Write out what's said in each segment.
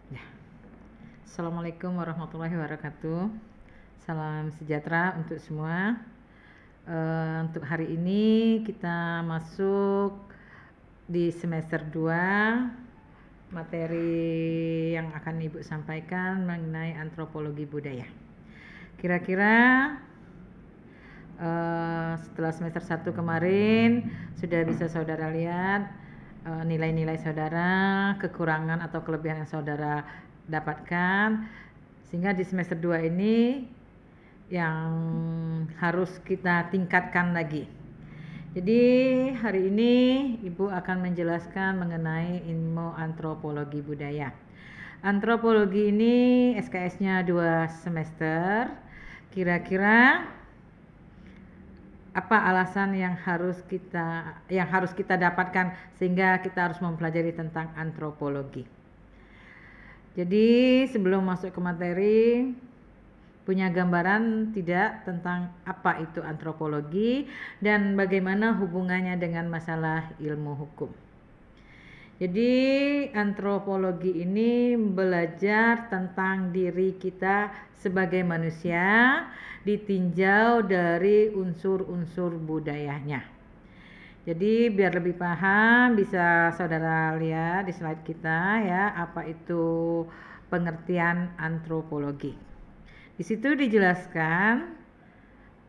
Ya. Assalamualaikum warahmatullahi wabarakatuh. Salam sejahtera untuk semua. Untuk hari ini kita masuk di semester 2. Materi yang akan Ibu sampaikan mengenai antropologi budaya. Kira-kira setelah semester 1 kemarin sudah bisa saudara lihat nilai-nilai saudara, kekurangan atau kelebihan yang saudara dapatkan, sehingga di semester 2 ini yang harus kita tingkatkan lagi. Jadi hari ini Ibu akan menjelaskan mengenai ilmu antropologi budaya. Antropologi ini SKS-nya 2 semester. Kira-kira apa alasan yang harus kita dapatkan sehingga kita harus mempelajari tentang antropologi. Jadi sebelum masuk ke materi, punya gambaran tidak tentang apa itu antropologi dan bagaimana hubungannya dengan masalah ilmu hukum. Jadi antropologi ini belajar tentang diri kita sebagai manusia ditinjau dari unsur-unsur budayanya. Jadi biar lebih paham bisa saudara lihat di slide kita ya, apa itu pengertian antropologi. Di situ dijelaskan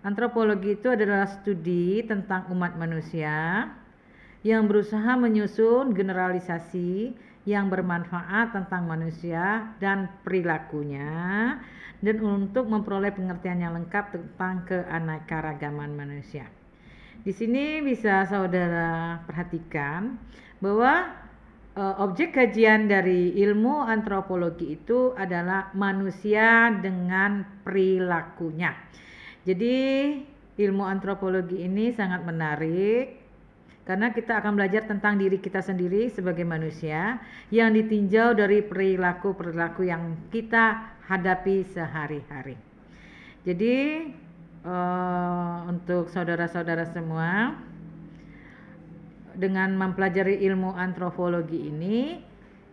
antropologi itu adalah studi tentang umat manusia yang berusaha menyusun generalisasi yang bermanfaat tentang manusia dan perilakunya dan untuk memperoleh pengertian yang lengkap tentang keanekaragaman manusia. Di sini bisa saudara perhatikan bahwa objek kajian dari ilmu antropologi itu adalah manusia dengan perilakunya. Jadi ilmu antropologi ini sangat menarik karena kita akan belajar tentang diri kita sendiri sebagai manusia yang ditinjau dari perilaku-perilaku yang kita hadapi sehari-hari. Jadi untuk saudara-saudara semua, dengan mempelajari ilmu antropologi ini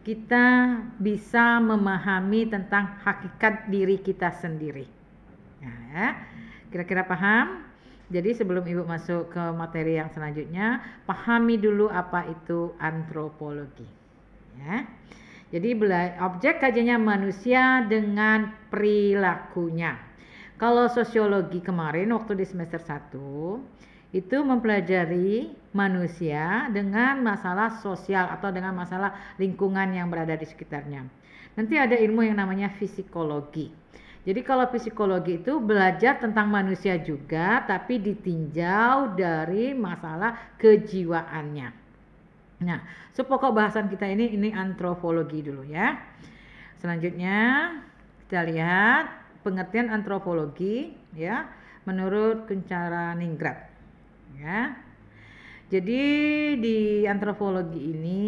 kita bisa memahami tentang hakikat diri kita sendiri. Nah, ya. Kira-kira paham? Jadi sebelum Ibu masuk ke materi yang selanjutnya, pahami dulu apa itu antropologi. Ya. Jadi objek kajiannya manusia dengan perilakunya. Kalau sosiologi kemarin waktu di semester 1 itu mempelajari manusia dengan masalah sosial atau dengan masalah lingkungan yang berada di sekitarnya. Nanti ada ilmu yang namanya psikologi. Jadi kalau psikologi itu belajar tentang manusia juga tapi ditinjau dari masalah kejiwaannya. Nah, pokok bahasan kita ini antropologi dulu ya. Selanjutnya kita lihat pengertian antropologi ya menurut Kunchara-Ningrat. Ya. Jadi di antropologi ini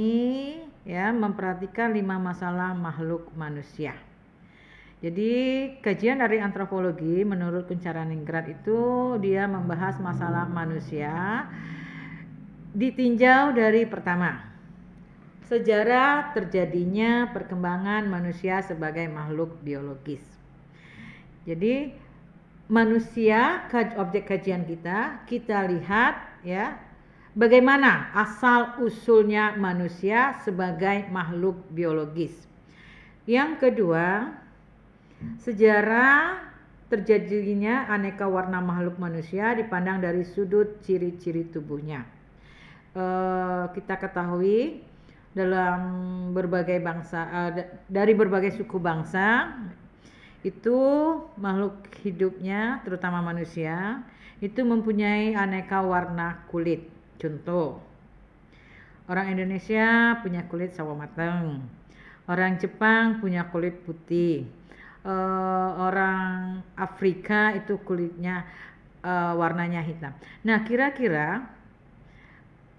ya memperhatikan 5 masalah makhluk manusia. Jadi kajian dari antropologi menurut Kunchara-Ningrat itu dia membahas masalah manusia ditinjau dari pertama, sejarah terjadinya perkembangan manusia sebagai makhluk biologis. Jadi manusia, objek kajian kita lihat ya bagaimana asal usulnya manusia sebagai makhluk biologis. Yang kedua, sejarah terjadinya aneka warna makhluk manusia dipandang dari sudut ciri-ciri tubuhnya. Kita ketahui dalam berbagai bangsa, dari berbagai suku bangsa itu makhluk hidupnya terutama manusia itu mempunyai aneka warna kulit. Contoh, orang Indonesia punya kulit sawo mateng, orang Jepang punya kulit putih, orang Afrika itu kulitnya warnanya hitam. Nah, kira-kira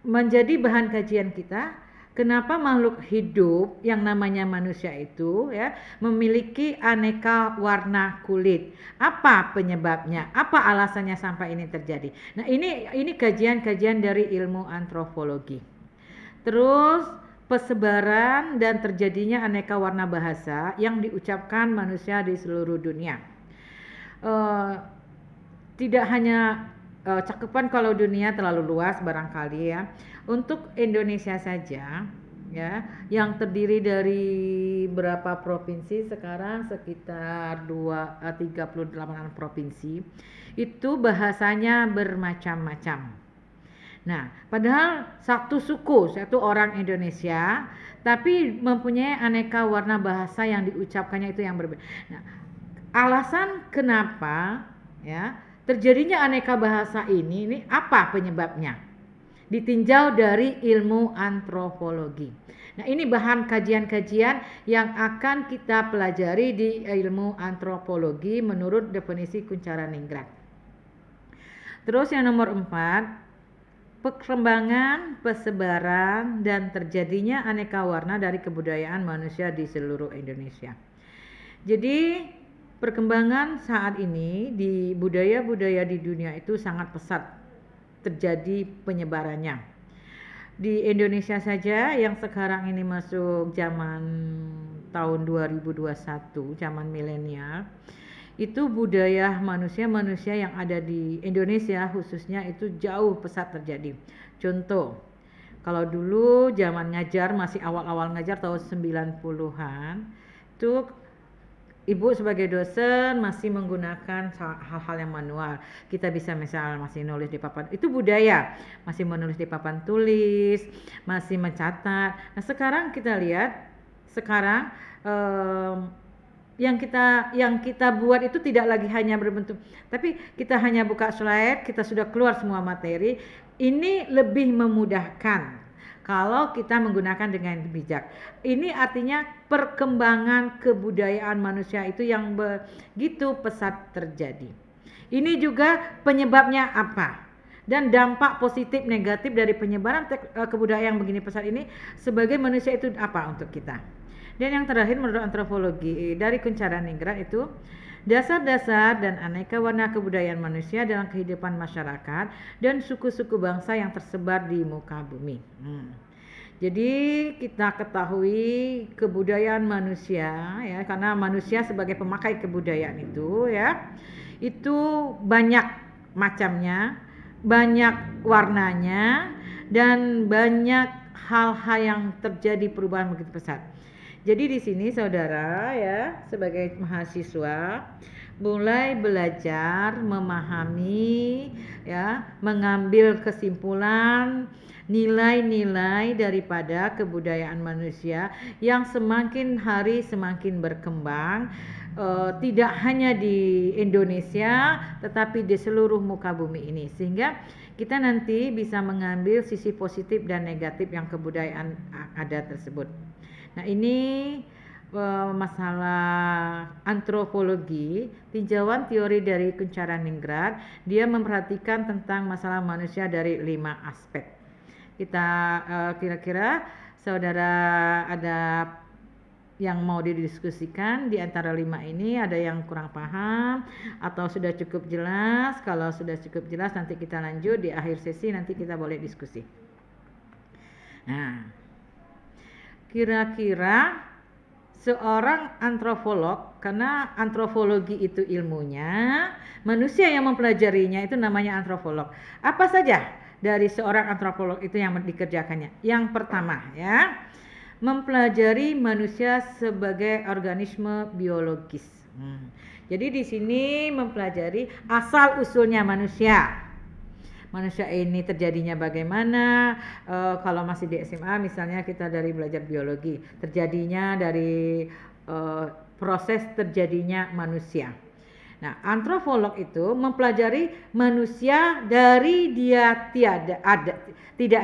menjadi bahan kajian kita, kenapa makhluk hidup yang namanya manusia itu ya memiliki aneka warna kulit? Apa penyebabnya? Apa alasannya sampai ini terjadi? Nah, ini kajian-kajian dari ilmu antropologi. Terus persebaran dan terjadinya aneka warna bahasa yang diucapkan manusia di seluruh dunia. Tidak hanya cakupan kalau dunia terlalu luas barangkali ya. Untuk Indonesia saja ya, yang terdiri dari berapa provinsi sekarang, sekitar 38 provinsi, itu bahasanya bermacam-macam. Nah, padahal satu suku, satu orang Indonesia, tapi mempunyai aneka warna bahasa yang diucapkannya itu yang berbeda. Nah, alasan kenapa ya terjadinya aneka bahasa ini apa penyebabnya? Ditinjau dari ilmu antropologi. Nah, ini bahan kajian-kajian yang akan kita pelajari di ilmu antropologi menurut definisi Kunchara-Ningrat. Terus yang nomor 4, perkembangan, persebaran, dan terjadinya aneka warna dari kebudayaan manusia di seluruh Indonesia. Jadi perkembangan saat ini di budaya-budaya di dunia itu sangat pesat terjadi penyebarannya. Di Indonesia saja yang sekarang ini masuk zaman tahun 2021, zaman milenial, itu budaya manusia yang ada di Indonesia khususnya itu jauh pesat terjadi. Contoh, kalau dulu zaman ngajar, masih awal-awal ngajar tahun 90-an, itu ibu sebagai dosen masih menggunakan hal-hal yang manual. Kita bisa misal masih nulis di papan, itu budaya, masih menulis di papan tulis, masih mencatat. Nah, sekarang kita lihat, sekarang yang kita buat itu tidak lagi hanya berbentuk, tapi kita hanya buka slide, kita sudah keluar semua materi. Ini lebih memudahkan kalau kita menggunakan dengan bijak. Ini artinya perkembangan kebudayaan manusia itu yang begitu pesat terjadi. Ini juga penyebabnya apa? Dan dampak positif negatif dari penyebaran kebudayaan yang begini pesat ini sebagai manusia itu apa untuk kita? Dan yang terakhir menurut antropologi dari Kunchara-Ningrat itu dasar-dasar dan aneka warna kebudayaan manusia dalam kehidupan masyarakat dan suku-suku bangsa yang tersebar di muka bumi. Jadi kita ketahui kebudayaan manusia ya, karena manusia sebagai pemakai kebudayaan itu ya, itu banyak macamnya, banyak warnanya, dan banyak hal-hal yang terjadi perubahan begitu pesat. Jadi di sini saudara ya sebagai mahasiswa mulai belajar memahami ya, mengambil kesimpulan nilai-nilai daripada kebudayaan manusia yang semakin hari semakin berkembang, tidak hanya di Indonesia tetapi di seluruh muka bumi ini, sehingga kita nanti bisa mengambil sisi positif dan negatif yang kebudayaan ada tersebut. Nah, ini masalah antropologi, tinjauan teori dari Kunchara-Ningrat. Dia memperhatikan tentang masalah manusia dari 5 aspek. Kita kira-kira saudara ada yang mau didiskusikan di antara 5 ini, ada yang kurang paham atau sudah cukup jelas? Kalau sudah cukup jelas nanti kita lanjut di akhir sesi, nanti kita boleh diskusi. Nah, kira-kira seorang antropolog, karena antropologi itu ilmunya, manusia yang mempelajarinya itu namanya antropolog. Apa saja dari seorang antropolog itu yang dikerjakannya? Yang pertama ya, mempelajari manusia sebagai organisme biologis. Jadi di sini mempelajari asal usulnya manusia. Manusia ini terjadinya bagaimana? Kalau masih di SMA misalnya kita dari belajar biologi, terjadinya dari proses terjadinya manusia. Nah, antropolog itu mempelajari manusia dari dia tidak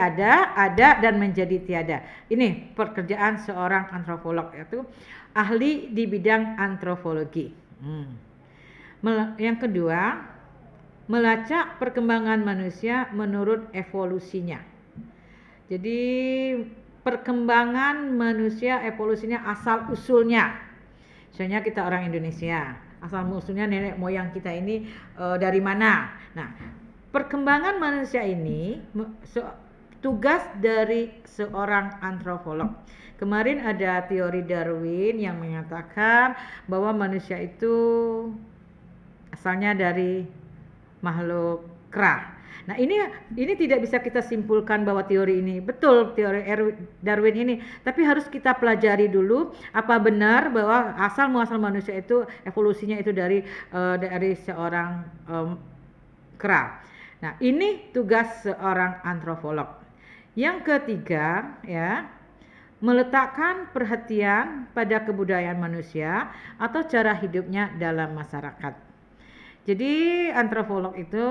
ada dan menjadi tiada. Ini pekerjaan seorang antropolog, yaitu ahli di bidang antropologi. Yang kedua, melacak perkembangan manusia menurut evolusinya. Jadi perkembangan manusia evolusinya asal usulnya. Misalnya kita orang Indonesia, asal usulnya nenek moyang kita ini dari mana? Nah, perkembangan manusia ini tugas dari seorang antropolog. Kemarin ada teori Darwin yang mengatakan bahwa manusia itu asalnya dari makhluk kera. Nah, ini tidak bisa kita simpulkan bahwa teori ini betul, teori Darwin ini, tapi harus kita pelajari dulu apa benar bahwa asal muasal manusia itu evolusinya itu dari seorang kera. Nah, ini tugas seorang antropolog. Yang ketiga, ya, meletakkan perhatian pada kebudayaan manusia atau cara hidupnya dalam masyarakat. Jadi antropolog itu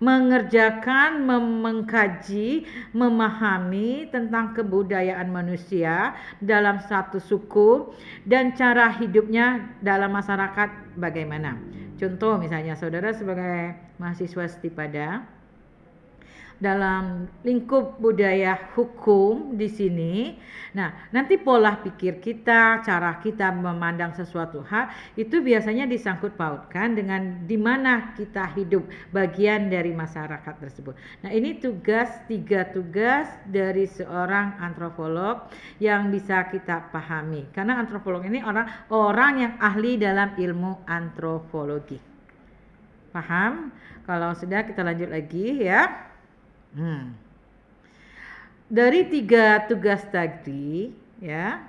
mengerjakan, mengkaji, memahami tentang kebudayaan manusia dalam satu suku dan cara hidupnya dalam masyarakat bagaimana. Contoh misalnya saudara sebagai mahasiswa Stipada, dalam lingkup budaya hukum di sini. Nah, nanti pola pikir kita, cara kita memandang sesuatu hal itu biasanya disangkut pautkan dengan di mana kita hidup, bagian dari masyarakat tersebut. Nah, ini tiga tugas dari seorang antropolog yang bisa kita pahami. Karena antropolog ini orang yang ahli dalam ilmu antropologi. Paham? Kalau sudah kita lanjut lagi ya. Dari 3 tugas tadi ya.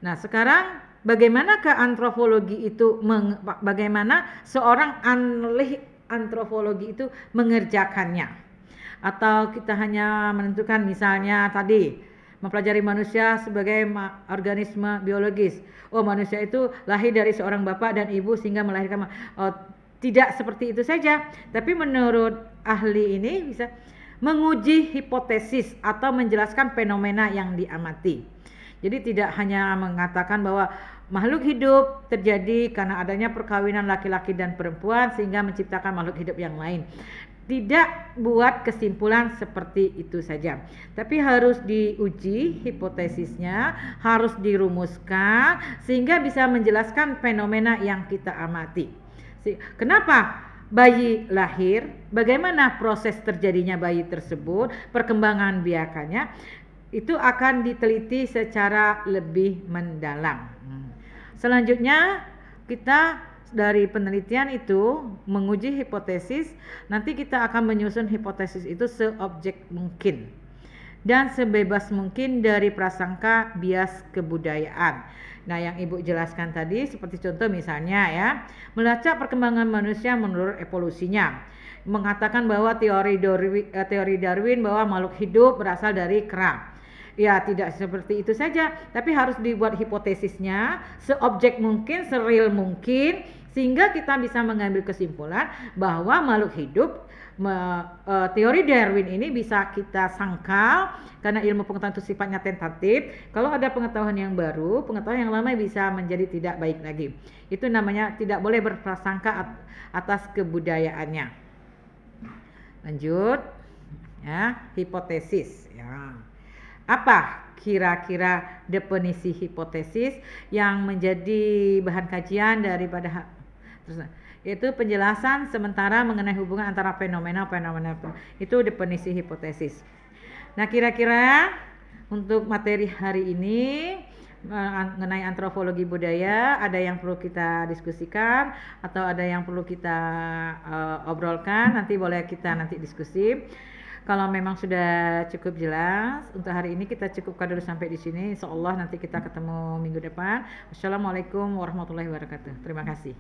Nah, sekarang bagaimanakah antropologi itu bagaimana seorang ahli antropologi itu mengerjakannya? Atau kita hanya menentukan misalnya tadi mempelajari manusia sebagai organisme biologis. Oh, manusia itu lahir dari seorang bapak dan ibu sehingga melahirkan. Oh, tidak seperti itu saja, tapi menurut ahli ini bisa menguji hipotesis atau menjelaskan fenomena yang diamati. Jadi tidak hanya mengatakan bahwa makhluk hidup terjadi karena adanya perkawinan laki-laki dan perempuan sehingga menciptakan makhluk hidup yang lain. Tidak buat kesimpulan seperti itu saja, tapi harus diuji hipotesisnya, harus dirumuskan sehingga bisa menjelaskan fenomena yang kita amati. Kenapa bayi lahir, bagaimana proses terjadinya bayi tersebut, perkembangan biakannya, itu akan diteliti secara lebih mendalam. Selanjutnya kita dari penelitian itu menguji hipotesis, nanti kita akan menyusun hipotesis itu seobjek mungkin dan sebebas mungkin dari prasangka bias kebudayaan. Nah, yang Ibu jelaskan tadi seperti contoh misalnya ya, melacak perkembangan manusia menurut evolusinya. Mengatakan bahwa teori Darwin bahwa makhluk hidup berasal dari kera. Ya, tidak seperti itu saja, tapi harus dibuat hipotesisnya seobjek mungkin, sereal mungkin sehingga kita bisa mengambil kesimpulan bahwa makhluk hidup teori Darwin ini bisa kita sangkal karena ilmu pengetahuan itu sifatnya tentatif. Kalau ada pengetahuan yang baru, pengetahuan yang lama bisa menjadi tidak baik lagi. Itu namanya tidak boleh berprasangka atas kebudayaannya. Lanjut ya, hipotesis ya. Apa kira-kira definisi hipotesis yang menjadi bahan kajian daripada yaitu penjelasan sementara mengenai hubungan antara fenomena-fenomena itu definisi hipotesis. Nah, kira-kira untuk materi hari ini mengenai antropologi budaya ada yang perlu kita diskusikan atau ada yang perlu kita obrolkan, nanti boleh kita nanti diskusi. Kalau memang sudah cukup jelas untuk hari ini kita cukupkan dulu sampai di sini. Insyaallah nanti kita ketemu minggu depan. Wassalamualaikum warahmatullahi wabarakatuh. Terima kasih.